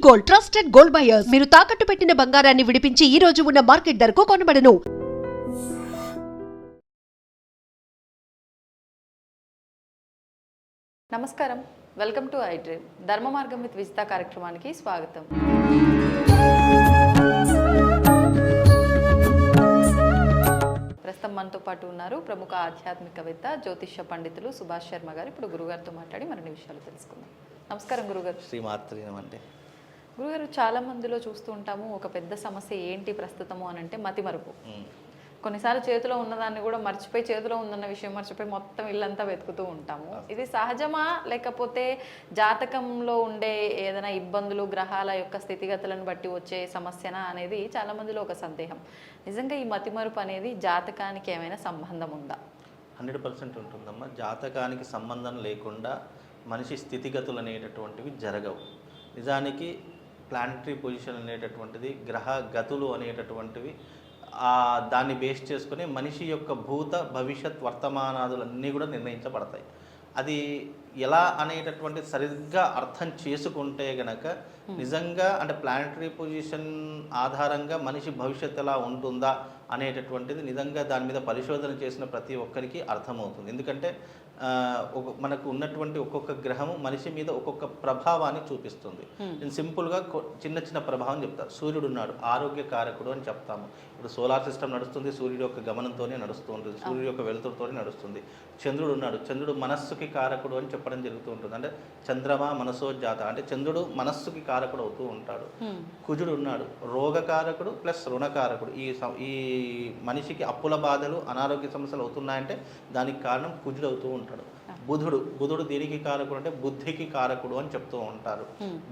Gold, trusted gold buyers. మీరు తాకట్టు పెట్టిన బంగారాన్ని విడిపించి ఈ రోజు ఉన్న మార్కెట్ ధరకు కొనబడను. నమస్కారం, వెల్కమ్ టు ఐ డ్రీమ్. ధర్మ మార్గం విత్ విజిత కార్యక్రమానికి స్వాగతం. ప్రస్తుతం మనతో పాటు ఉన్నారు ప్రముఖ ఆధ్యాత్మికవేత్త, జ్యోతిష్య పండితులు సుభాష్ శర్మ గారు. ఇప్పుడు గురుగారితో మాట్లాడి మరిన్ని విషయాలు తెలుసుకుందాం. నమస్కారం గురుగారు. శ్రీమాత్రేనమండి. గురుగారు, చాలా మందిలో చూస్తూ ఉంటాము, ఒక పెద్ద సమస్య ఏంటి ప్రస్తుతము అని అంటే మతిమరుపు. కొన్నిసార్లు చేతిలో ఉన్నదాన్ని కూడా మర్చిపోయి, చేతిలో ఉందన్న విషయం మర్చిపోయి మొత్తం ఇల్లంతా వెతుకుతూ ఉంటాము. ఇది సహజమా, లేకపోతే జాతకంలో ఉండే ఏదైనా ఇబ్బందులు, గ్రహాల యొక్క స్థితిగతులను బట్టి వచ్చే సమస్యనా అనేది చాలా మందిలో ఒక సందేహం. నిజంగా ఈ మతిమరుపు అనేది జాతకానికి ఏమైనా సంబంధం ఉందా? 100% ఉంటుందమ్మా. జాతకానికి సంబంధం లేకుండా మనిషి స్థితిగతులు అనేటటువంటివి జరగవు. నిజానికి ప్లానటరీ పొజిషన్ అనేటటువంటిది, గ్రహ గతులు అనేటటువంటివి దాన్ని బేస్ చేసుకుని మనిషి యొక్క భూత భవిష్యత్ వర్తమానాదులన్నీ కూడా నిర్ణయించబడతాయి. అది ఎలా అనేటటువంటి సరిగ్గా అర్థం చేసుకుంటే గనక నిజంగా అంటే ప్లానటరీ పొజిషన్ ఆధారంగా మనిషి భవిష్యత్తు ఎలా ఉంటుందా అనేటటువంటిది నిజంగా దాని మీద పరిశోధన చేసిన ప్రతి ఒక్కరికి అర్థమవుతుంది. ఎందుకంటే మనకు ఉన్నటువంటి ఒక్కొక్క గ్రహము మనిషి మీద ఒక్కొక్క ప్రభావాన్ని చూపిస్తుంది. నేను సింపుల్గా చిన్న చిన్న ప్రభావం చెప్తాను. సూర్యుడు ఉన్నాడు, ఆరోగ్యకారకుడు అని చెప్తాము. ఇప్పుడు సోలార్ సిస్టమ్ నడుస్తుంది, సూర్యుడు యొక్క గమనంతోనే నడుస్తూ ఉంటుంది, సూర్యుడు యొక్క వెలుతురుతోనే నడుస్తుంది. చంద్రుడు ఉన్నాడు, చంద్రుడు మనస్సుకి కారకుడు అని చెప్పడం జరుగుతూ ఉంటుంది. అంటే చంద్రమ మనసోజాత, అంటే చంద్రుడు మనస్సుకి కారకుడు అవుతూ ఉంటాడు. కుజుడు ఉన్నాడు, రోగకారకుడు ప్లస్ రుణకారకుడు. ఈ మనిషికి అప్పుల బాధలు, అనారోగ్య సమస్యలు అవుతున్నాయంటే దానికి కారణం కుజుడు అవుతూ ఉంటాడు. బుధుడు దేనికి కారకుడు అంటే బుద్ధికి కారకుడు అని చెప్తూ ఉంటారు.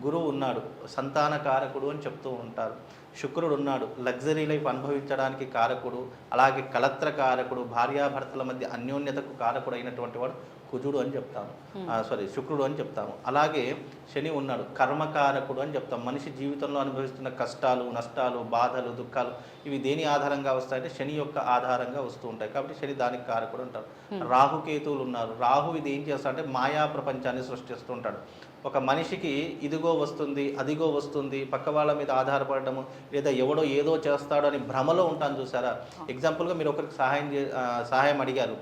గురువు ఉన్నాడు, సంతాన కారకుడు అని చెప్తూ ఉంటారు. శుక్రుడు ఉన్నాడు, లగ్జరీ లైఫ్ అనుభవించడానికి కారకుడు. అలాగే కళత్ర కారకుడు, భార్యాభర్తల మధ్య అన్యోన్యతకు కారకుడు అయినటువంటి వాడు కుజుడు అని చెప్తాము, శుక్రుడు అని చెప్తాము. అలాగే శని ఉన్నాడు, కర్మకారకుడు అని చెప్తాం. మనిషి జీవితంలో అనుభవిస్తున్న కష్టాలు, నష్టాలు, బాధలు, దుఃఖాలు ఇవి దేని ఆధారంగా వస్తాయంటే శని యొక్క ఆధారంగా వస్తూ ఉంటాయి. కాబట్టి శని దానికి కారకుడు అంటారు. రాహుకేతువులు ఉన్నారు. రాహు ఇది ఏం చేస్తాడంటే మాయా ప్రపంచాన్ని సృష్టిస్తూ ఉంటాడు. ఒక మనిషికి ఇదిగో వస్తుంది, అదిగో వస్తుంది, పక్క వాళ్ళ మీద ఆధారపడటము, లేదా ఎవడో ఏదో చేస్తాడో అని భ్రమలో ఉంటాను చూసారా. ఎగ్జాంపుల్గా మీరు ఒకరికి సహాయం అడిగారు,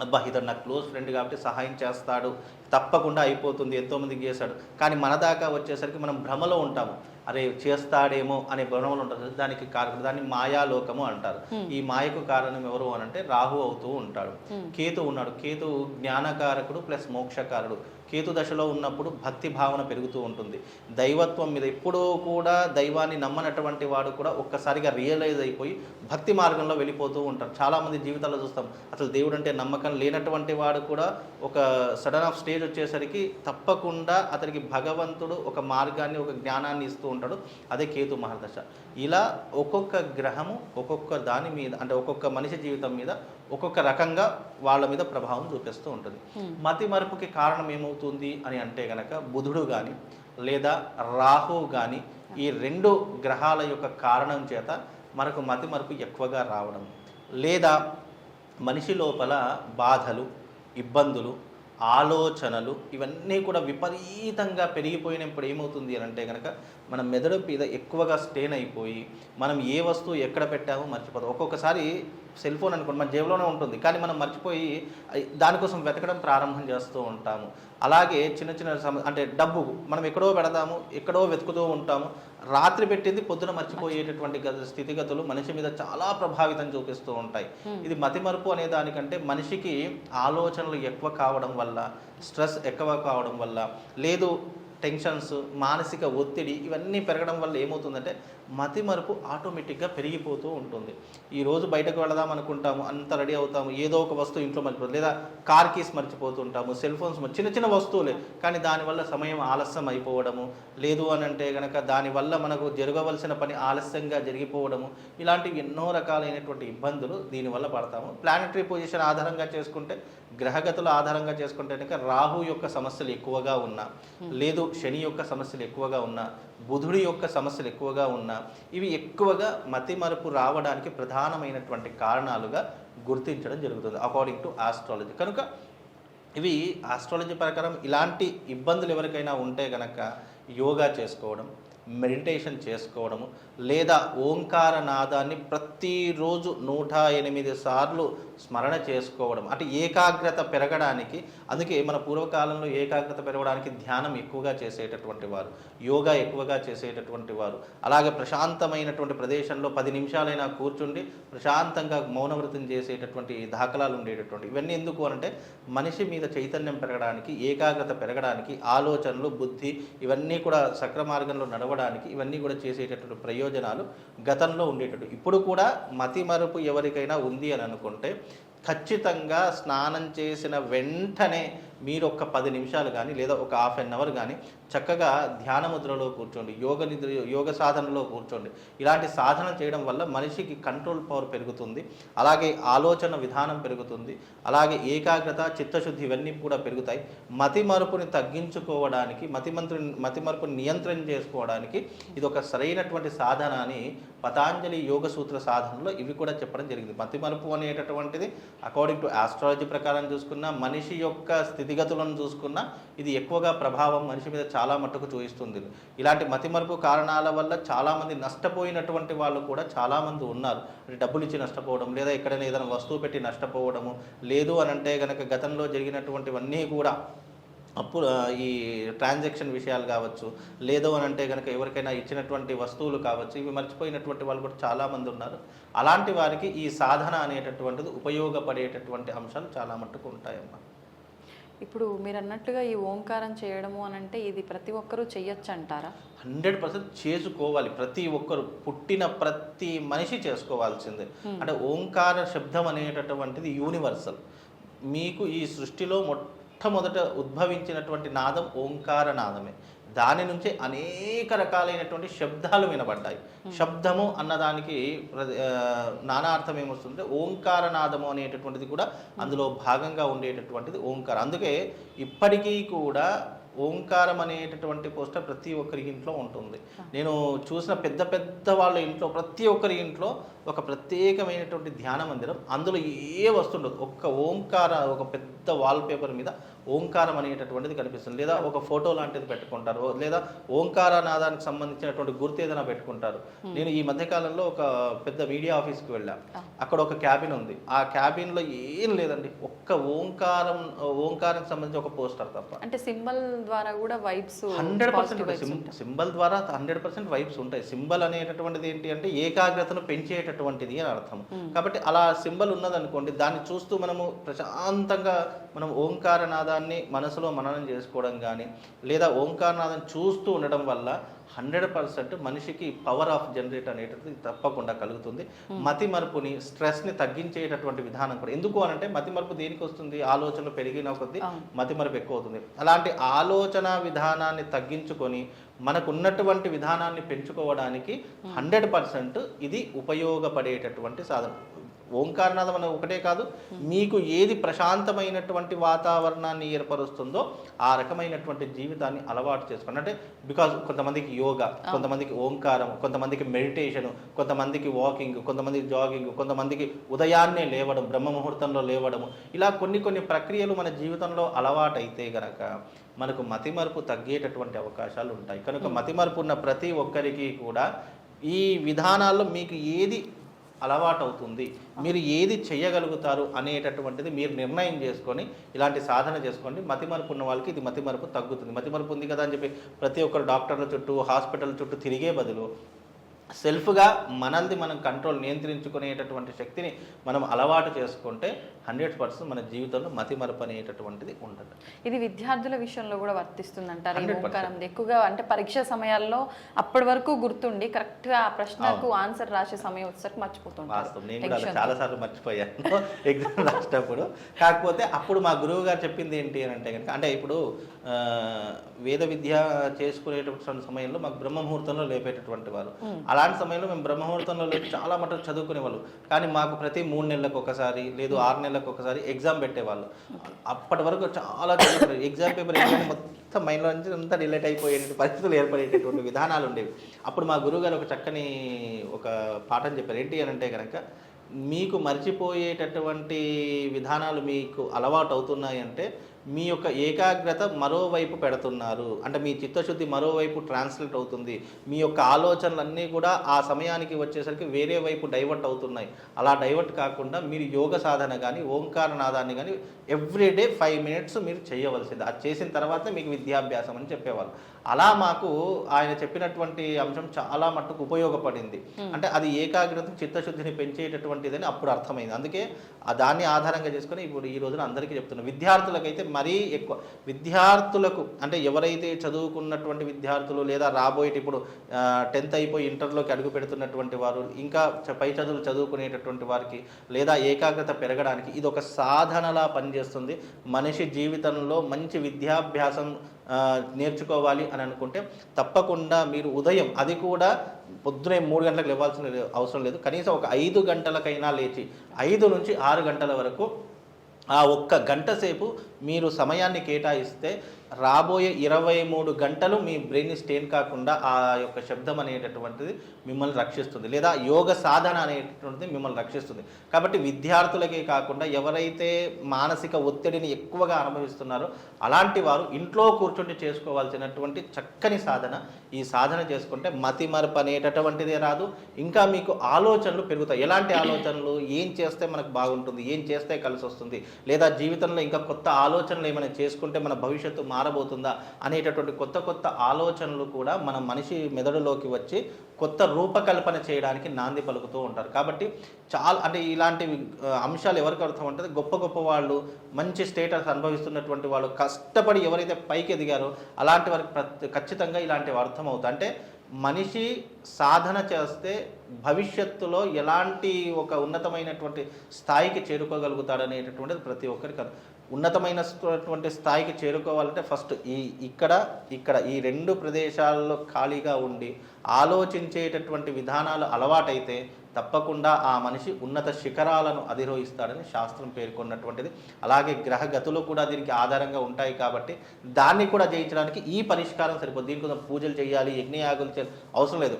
అబ్బా ఇతడు నాకు క్లోజ్ ఫ్రెండ్ కాబట్టి సహాయం చేస్తాడు, తప్పకుండా అయిపోతుంది, ఎంతోమందికి చేశాడు. కానీ మన దాకా వచ్చేసరికి మనం భ్రమలో ఉంటాము, అరే చేస్తాడేమో అనే భ్రమలో ఉంటుంది. దానికి కారణం, దాన్ని మాయాలోకము అంటారు. ఈ మాయకు కారణం ఎవరు అని అంటే రాహు అవుతూ ఉంటాడు. కేతు ఉన్నాడు, కేతు జ్ఞానకారకుడు ప్లస్ మోక్షకారుడు. కేతు దశలో ఉన్నప్పుడు భక్తి భావన పెరుగుతూ ఉంటుంది. దైవత్వం మీద ఎప్పుడూ కూడా దైవాన్ని నమ్మనటువంటి వాడు కూడా ఒక్కసారిగా రియలైజ్ అయిపోయి భక్తి మార్గంలో వెళ్ళిపోతూ ఉంటారు. చాలామంది జీవితాల్లో చూస్తాం, అసలు దేవుడు అంటే నమ్మకం లేనటువంటి వాడు కూడా ఒక సడన్ ఆఫ్ స్టేజ్ వచ్చేసరికి తప్పకుండా అతనికి భగవంతుడు ఒక మార్గాన్ని, ఒక జ్ఞానాన్ని ఇస్తూ ఉంటాడు. అదే కేతు మహర్దశ. ఇలా ఒక్కొక్క గ్రహము ఒక్కొక్క దాని మీద, అంటే ఒక్కొక్క మనిషి జీవితం మీద ఒక్కొక్క రకంగా వాళ్ళ మీద ప్రభావం చూపిస్తూ ఉంటుంది. మతి మరుపుకి కారణం ఏమవుతుంది అని అంటే గనక బుధుడు కానీ లేదా రాహు కానీ ఈ రెండు గ్రహాల యొక్క కారణం చేత మనకు మతి మరుపు ఎక్కువగా రావడం, లేదా మనిషి లోపల బాధలు, ఇబ్బందులు, ఆలోచనలు ఇవన్నీ కూడా విపరీతంగా పెరిగిపోయినప్పుడు ఏమవుతుంది అని అంటే కనుక మన మెదడు మీద ఎక్కువగా స్టెయిన్ అయిపోయి మనం ఏ వస్తువు ఎక్కడ పెట్టామో మర్చిపోతాం. ఒక్కొక్కసారి సెల్ ఫోన్ అనుకోండి మన జేబులోనే ఉంటుంది, కానీ మనం మర్చిపోయి దానికోసం వెతకడం ప్రారంభం చేస్తూ ఉంటాము. అలాగే చిన్న చిన్న అంటే డబ్బు మనం ఎక్కడో పెడతాము, ఎక్కడో వెతుకుతూ ఉంటాము. రాత్రి పెట్టింది పొద్దున మర్చిపోయేటటువంటి స్థితిగతులు మనిషి మీద చాలా ప్రభావితం చూపిస్తూ ఉంటాయి. ఇది మతిమరుపు అనే దానికంటే మనిషికి ఆలోచనలు ఎక్కువ కావడం వల్ల, స్ట్రెస్ ఎక్కువ కావడం వల్ల, లేదు టెన్షన్స్, మానసిక ఒత్తిడి ఇవన్నీ పెరగడం వల్ల ఏమవుతుందంటే మతిమరుపు ఆటోమేటిక్గా పెరిగిపోతూ ఉంటుంది. ఈరోజు బయటకు వెళదాం అనుకుంటాము, అంత రెడీ అవుతాము, ఏదో ఒక వస్తువు ఇంట్లో మర్చిపోతాం, లేదా కార్ కీస్ మర్చిపోతుంటాము, సెల్ ఫోన్స్, చిన్న చిన్న వస్తువులే, కానీ దానివల్ల సమయం ఆలస్యం అయిపోవడము, లేదు అని అంటే కనుక దానివల్ల మనకు జరగవలసిన పని ఆలస్యంగా జరిగిపోవడము, ఇలాంటివి ఎన్నో రకాలైనటువంటి ఇబ్బందులు దీనివల్ల పడతాము. ప్లానటరీ పొజిషన్ ఆధారంగా చేసుకుంటే, గ్రహగతుల ఆధారంగా చేసుకుంటే కనుక రాహు యొక్క సమస్యలు ఎక్కువగా ఉన్నా, లేదు శని యొక్క సమస్యలు ఎక్కువగా ఉన్నా, బుధుడి యొక్క సమస్యలు ఎక్కువగా ఉన్నా, ఇవి ఎక్కువగా మతిమరుపు రావడానికి ప్రధానమైనటువంటి కారణాలుగా గుర్తించడం జరుగుతుంది అకార్డింగ్ టు ఆస్ట్రాలజీ. కనుక ఇవి ఆస్ట్రాలజీ ప్రకారం ఇలాంటి ఇబ్బందులు ఎవరికైనా ఉంటే కనుక యోగా చేసుకోవడం, మెడిటేషన్ చేసుకోవడము, లేదా ఓంకార నాదాన్ని ప్రతిరోజు 108 సార్లు స్మరణ చేసుకోవడం, అంటే ఏకాగ్రత పెరగడానికి. అందుకే మన పూర్వకాలంలో ఏకాగ్రత పెరగడానికి ధ్యానం ఎక్కువగా చేసేటటువంటి వారు, యోగా ఎక్కువగా చేసేటటువంటి వారు. అలాగే ప్రశాంతమైనటువంటి ప్రదేశంలో 10 నిమిషాలైనా కూర్చుండి ప్రశాంతంగా మౌనవ్రతం చేసేటటువంటి దాఖలాలు ఉండేటటువంటి. ఇవన్నీ ఎందుకు అంటే మనిషి మీద చైతన్యం పెరగడానికి, ఏకాగ్రత పెరగడానికి, ఆలోచనలు, బుద్ధి ఇవన్నీ కూడా సక్రమార్గంలో నడవడానికి, ఇవన్నీ కూడా చేసేటటువంటి ప్రయోజనాలు గతంలో ఉండేటట్టు. ఇప్పుడు కూడా మతి మరుపు ఎవరికైనా ఉంది అని అనుకుంటే ఖచ్చితంగా స్నానం చేసిన వెంటనే మీరు ఒక 10 నిమిషాలు కానీ లేదా ఒక హాఫ్ అన్ అవర్ కానీ చక్కగా ధ్యాన ముద్రలో కూర్చోండి, యోగ సాధనలో కూర్చోండి. ఇలాంటి సాధన చేయడం వల్ల మనిషికి కంట్రోల్ పవర్ పెరుగుతుంది, అలాగే ఆలోచన విధానం పెరుగుతుంది, అలాగే ఏకాగ్రత, చిత్తశుద్ధి ఇవన్నీ కూడా పెరుగుతాయి. మతి మరుపుని తగ్గించుకోవడానికి, మతి మరుపుని నియంత్రణ చేసుకోవడానికి ఇది ఒక సరైనటువంటి సాధన అని పతాంజలి యోగ సూత్ర సాధనలో ఇవి కూడా చెప్పడం జరిగింది. మతి మరుపు అనేటటువంటిది అకార్డింగ్ టు ఆస్ట్రాలజీ ప్రకారం చూసుకున్నా, మనిషి యొక్క స్థితిగతులను చూసుకున్నా ఇది ఎక్కువగా ప్రభావం మనిషి మీద చాలా మట్టుకు చూపిస్తుంది. ఇలాంటి మతిమరుపు కారణాల వల్ల చాలామంది నష్టపోయినటువంటి వాళ్ళు కూడా చాలామంది ఉన్నారు. అంటే డబ్బులు ఇచ్చి నష్టపోవడం, లేదా ఎక్కడైనా ఏదైనా వస్తువు పెట్టి నష్టపోవడము, లేదు అని అంటే కనుక గతంలో జరిగినటువంటివన్నీ కూడా ఈ ట్రాన్సాక్షన్ విషయాలు కావచ్చు, లేదు అని అంటే కనుక ఎవరికైనా ఇచ్చినటువంటి వస్తువులు కావచ్చు, ఇవి మర్చిపోయినటువంటి వాళ్ళు కూడా చాలామంది ఉన్నారు. అలాంటి వారికి ఈ సాధన అనేటటువంటిది ఉపయోగపడేటటువంటి అంశాలు చాలా మట్టుకు ఉంటాయమ్మా. ఇప్పుడు మీరు అన్నట్టుగా ఈ ఓంకారం చేయడము అని అంటే ఇది ప్రతి ఒక్కరూ చెయ్యొచ్చు అంటారా? 100% చేసుకోవాలి. ప్రతి ఒక్కరు, పుట్టిన ప్రతి మనిషి చేసుకోవాల్సిందే. అంటే ఓంకార శబ్దం అనేటటువంటిది యూనివర్సల్. మీకు ఈ సృష్టిలో మొట్టమొదట ఉద్భవించినటువంటి నాదం ఓంకార నాదమే. దాని నుంచే అనేక రకాలైనటువంటి శబ్దాలు వినబడ్డాయి. శబ్దము అన్నదానికి నానా అర్థం ఏమొస్తుందంటే ఓంకారనాదము అనేటటువంటిది కూడా అందులో భాగంగా ఉండేటటువంటిది ఓంకారం. అందుకే ఇప్పటికీ కూడా ఓంకారం అనేటటువంటి పోస్టర్ ప్రతి ఒక్కరి ఇంట్లో ఉంటుంది. నేను చూసిన పెద్ద పెద్ద వాళ్ళ ఇంట్లో, ప్రతి ఒక్కరి ఇంట్లో ఒక ప్రత్యేకమైనటువంటి ధ్యాన మందిరం, అందులో ఏ వస్తుండదు, ఒక పెద్ద వాల్పేపర్ మీద ఓంకారం అనేటటువంటిది కనిపిస్తుంది. లేదా ఒక ఫోటో లాంటిది పెట్టుకుంటారు, లేదా ఓంకారనాదానికి సంబంధించినటువంటి గుర్తు ఏదైనా పెట్టుకుంటారు. నేను ఈ మధ్యకాలంలో ఒక పెద్ద మీడియా ఆఫీస్కి వెళ్ళాను. అక్కడ ఒక క్యాబిన్ ఉంది. ఆ క్యాబిన్లో ఏం లేదండి, ఒక్క ఓంకారానికి సంబంధించి ఒక పోస్టర్ తప్ప. అంటే సింబల్ ద్వారా కూడా వైబ్స్ 100% సింబల్ ద్వారా 100% వైబ్స్ ఉంటాయి. సింబల్ అనేటటువంటిది ఏంటి అంటే ఏకాగ్రతను పెంచేటటువంటిది అని అర్థం. కాబట్టి అలా సింబల్ ఉన్నదనుకోండి, దాన్ని చూస్తూ మనము ప్రశాంతంగా మనం ఓంకారనాదాన్ని మనసులో మననం చేసుకోవడం కానీ, లేదా ఓంకారనాదం చూస్తూ ఉండడం వల్ల 100% మనిషికి పవర్ ఆఫ్ జనరేట్ అనేటది తప్పకుండా కలుగుతుంది. మతి మరుపుని, స్ట్రెస్ని తగ్గించేటటువంటి విధానం కూడా. ఎందుకు అనంటే మతి మరుపు దేనికి వస్తుంది? ఆలోచనలు పెరిగిన కొద్దీ మతి మరుపు ఎక్కువ అవుతుంది. అలాంటి ఆలోచన విధానాన్ని తగ్గించుకొని మనకున్నటువంటి విధానాన్ని పెంచుకోవడానికి 100% ఇది ఉపయోగపడేటటువంటి సాధన. ఓంకారనాదం అనేది ఒకటే కాదు, మీకు ఏది ప్రశాంతమైనటువంటి వాతావరణాన్ని ఏర్పరుస్తుందో ఆ రకమైనటువంటి జీవితాన్ని అలవాటు చేసుకోండి. అంటే బికాజ్ కొంతమందికి యోగా, కొంతమందికి ఓంకారం, కొంతమందికి మెడిటేషను, కొంతమందికి వాకింగ్, కొంతమందికి జాగింగ్, కొంతమందికి ఉదయాన్నే లేవడం, బ్రహ్మ ముహూర్తంలో లేవడము, ఇలా కొన్ని ప్రక్రియలు మన జీవితంలో అలవాటైతే గనక మనకు మతిమరుపు తగ్గేటటువంటి అవకాశాలు ఉంటాయి. కనుక మతిమరుపు ఉన్న ప్రతి ఒక్కరికి కూడా ఈ విధానాల్లో మీకు ఏది అలవాటు అవుతుంది, మీరు ఏది చేయగలుగుతారు అనేటటువంటిది మీరు నిర్ణయం చేసుకొని ఇలాంటి సాధన చేసుకోండి. మతిమరుపు ఉన్న వాళ్ళకి ఇది మతిమరుపు తగ్గుతుంది. మతిమరుపు ఉంది కదా అని చెప్పి ప్రతి ఒక్కరు డాక్టర్ల చుట్టూ, హాస్పిటల్ చుట్టూ తిరిగే బదులు సెల్ఫ్గా మనల్ని మనం కంట్రోల్, నియంత్రించుకునేటటువంటి శక్తిని మనం అలవాటు చేసుకుంటే 100% మన జీవితంలో మతిమరుపు అనేటటువంటిది ఉండదు. ఇది విద్యార్థుల విషయంలో కూడా వర్తిస్తుంది అంటారు. ఎక్కువగా అంటే పరీక్ష సమయాల్లో అప్పటి వరకు గుర్తుండి కరెక్ట్గా ఆ ప్రశ్నకు ఆన్సర్ రాసే సమయం వచ్చేసరికి మర్చిపోతుంటారు. నేను కూడా చాలాసార్లు మర్చిపోయాను ఎగ్జామ్ రాసేటప్పుడు. కాకపోతే అప్పుడు మా గురువు గారు చెప్పింది ఏంటి అని అంటే కనుక, అంటే ఇప్పుడు వేద విద్య చేసుకునేటటువంటి సమయంలో మాకు బ్రహ్మముహూర్తంలో లేపేటటువంటి వారు. అలాంటి సమయంలో మేము బ్రహ్మముహూర్తంలో లేపి చాలా మటుకు చదువుకునేవాళ్ళు. కానీ మాకు ప్రతి 3 నెలలకు ఒకసారి, లేదు 6 నెలలకు ఒకసారి ఎగ్జామ్ పెట్టేవాళ్ళు. అప్పటి వరకు చాలా చదువుకునేది. ఎగ్జామ్ పేపర్ మొత్తం మైండ్లో నుంచి అంతా డిలేట్ అయిపోయే పరిస్థితులు ఏర్పడేటటువంటి విధానాలు ఉండేవి. అప్పుడు మా గురువుగారు ఒక చక్కని ఒక పాఠం చెప్పారు. ఏంటి అని అంటే కనుక, మీకు మర్చిపోయేటటువంటి విధానాలు మీకు అలవాటు అవుతున్నాయి అంటే మీ యొక్క ఏకాగ్రత మరోవైపు పెడుతున్నారు. అంటే మీ చిత్తశుద్ధి మరోవైపు ట్రాన్స్లేట్ అవుతుంది. మీ యొక్క ఆలోచనలన్నీ కూడా ఆ సమయానికి వచ్చేసరికి వేరే వైపు డైవర్ట్ అవుతున్నాయి. అలా డైవర్ట్ కాకుండా మీరు యోగ సాధన కానీ ఓంకార నాదాన్ని కానీ ఎవ్రీడే 5 మినిట్స్ మీరు చేయవలసింది. అది చేసిన తర్వాతే మీకు విద్యాభ్యాసం అని చెప్పేవాళ్ళు. అలా మాకు ఆయన చెప్పినటువంటి అంశం చాలా మట్టుకు ఉపయోగపడింది. అంటే అది ఏకాగ్రత చిత్తశుద్ధిని పెంచేటటువంటిదని అప్పుడు అర్థమైంది. అందుకే దాన్ని ఆధారంగా చేసుకొని ఇప్పుడు ఈ రోజున అందరికీ చెప్తున్నాం. విద్యార్థులకైతే మరీ ఎక్కువ, విద్యార్థులకు అంటే ఎవరైతే చదువుకున్నటువంటి విద్యార్థులు లేదా రాబోయే ఇప్పుడు 10th అయిపోయి ఇంటర్లోకి అడుగు పెడుతున్నటువంటి వారు, ఇంకా పై చదువులు చదువుకునేటటువంటి వారికి లేదా ఏకాగ్రత పెరగడానికి ఇది ఒక సాధనలా పనిచేస్తుంది. మనిషి జీవితంలో మంచి విద్యాభ్యాసం నేర్చుకోవాలి అని అనుకుంటే తప్పకుండా మీరు ఉదయం, అది కూడా పొద్దునే 3 గంటలకు లేవాల్సిన అవసరం లేదు, కనీసం ఒక 5 గంటలకైనా లేచి 5 నుంచి 6 గంటల వరకు ఆ ఒక్క గంట సేపు మీరు సమయాన్ని కేటాయిస్తే రాబోయే 23 గంటలు మీ బ్రెయిన్ స్టెయిన్ కాకుండా ఆ యొక్క శబ్దం అనేటటువంటిది మిమ్మల్ని రక్షిస్తుంది, లేదా యోగ సాధన అనేటటువంటిది మిమ్మల్ని రక్షిస్తుంది. కాబట్టి విద్యార్థులకే కాకుండా ఎవరైతే మానసిక ఒత్తిడిని ఎక్కువగా అనుభవిస్తున్నారో అలాంటి వారు ఇంట్లో కూర్చుండి చేసుకోవాల్సినటువంటి చక్కని సాధన. ఈ సాధన చేసుకుంటే మతిమరుపు అనేటటువంటిదే రాదు, ఇంకా మీకు ఆలోచనలు పెరుగుతాయి. ఎలాంటి ఆలోచనలు? ఏం చేస్తే మనకు బాగుంటుంది, ఏం చేస్తే కలిసి వస్తుంది, లేదా జీవితంలో ఇంకా కొత్త ఆలోచనలు ఏమైనా చేసుకుంటే మన భవిష్యత్తు మారబోతుందా అనేటటువంటి కొత్త కొత్త ఆలోచనలు కూడా మన మనిషి మెదడులోకి వచ్చి కొత్త రూపకల్పన చేయడానికి నాంది పలుకుతూ ఉంటారు. కాబట్టి చాలా అంటే ఇలాంటి అంశాలు ఎవరికి అర్థం ఉంటుంది? గొప్ప గొప్ప వాళ్ళు, మంచి స్టేటస్ అనుభవిస్తున్నటువంటి వాళ్ళు, కష్టపడి ఎవరైతే పైకి ఎదిగారో అలాంటి వారికి ఖచ్చితంగా ఇలాంటివి అర్థం అవుతాయి. అంటే మనిషి సాధన చేస్తే భవిష్యత్తులో ఎలాంటి ఒక ఉన్నతమైనటువంటి స్థాయికి చేరుకోగలుగుతాడనేటటువంటిది ప్రతి ఒక్కరికి ఉన్నతమైనటువంటి స్థాయికి చేరుకోవాలంటే ఫస్ట్ ఇక్కడ ఈ 2 ప్రదేశాల్లో ఖాళీగా ఉండి ఆలోచించేటటువంటి విధానాలు అలవాటైతే తప్పకుండా ఆ మనిషి ఉన్నత శిఖరాలను అధిరోహిస్తాడని శాస్త్రం పేర్కొన్నటువంటిది. అలాగే గ్రహగతులు కూడా దీనికి ఆధారంగా ఉంటాయి కాబట్టి దాన్ని కూడా జయించడానికి ఈ పరిష్కారం సరిపోదు. దీనికి పూజలు చేయాలి, యజ్ఞయాగులు చేయాలి అవసరం లేదు.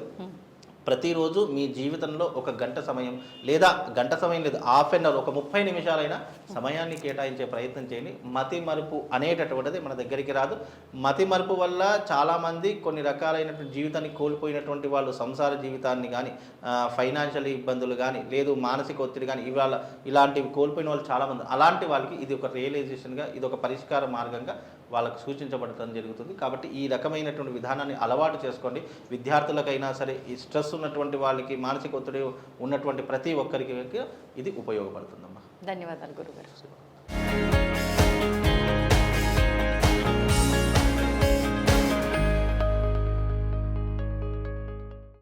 ప్రతిరోజు మీ జీవితంలో ఒక గంట సమయం, లేదా గంట సమయం లేదు, హాఫ్ అన్ అవర్, ఒక 30 నిమిషాలైనా సమయాన్ని కేటాయించే ప్రయత్నం చేయండి. మతి మరుపు అనేటటువంటిది మన దగ్గరికి రాదు. మతి మరుపు వల్ల చాలామంది కొన్ని రకాలైనటువంటి జీవితాన్ని కోల్పోయినటువంటి వాళ్ళు, సంసార జీవితాన్ని కానీ, ఫైనాన్షియల్ ఇబ్బందులు కానీ, లేదు మానసిక ఒత్తిడి కానీ, ఇలాంటివి కోల్పోయిన వాళ్ళు చాలామంది. అలాంటి వాళ్ళకి ఇది ఒక రియలైజేషన్గా, ఇది ఒక పరిష్కార మార్గంగా వాళ్ళకు సూచించబడటం జరుగుతుంది. కాబట్టి ఈ రకమైనటువంటి విధానాన్ని అలవాటు చేసుకోండి. విద్యార్థులకైనా సరే, ఈ స్ట్రెస్ ఉన్నటువంటి వాళ్ళకి, మానసిక ఒత్తిడి ఉన్నటువంటి ప్రతి ఒక్కరికి ఇది ఉపయోగపడుతుందమ్మా. ధన్యవాదాలు గురుగారు.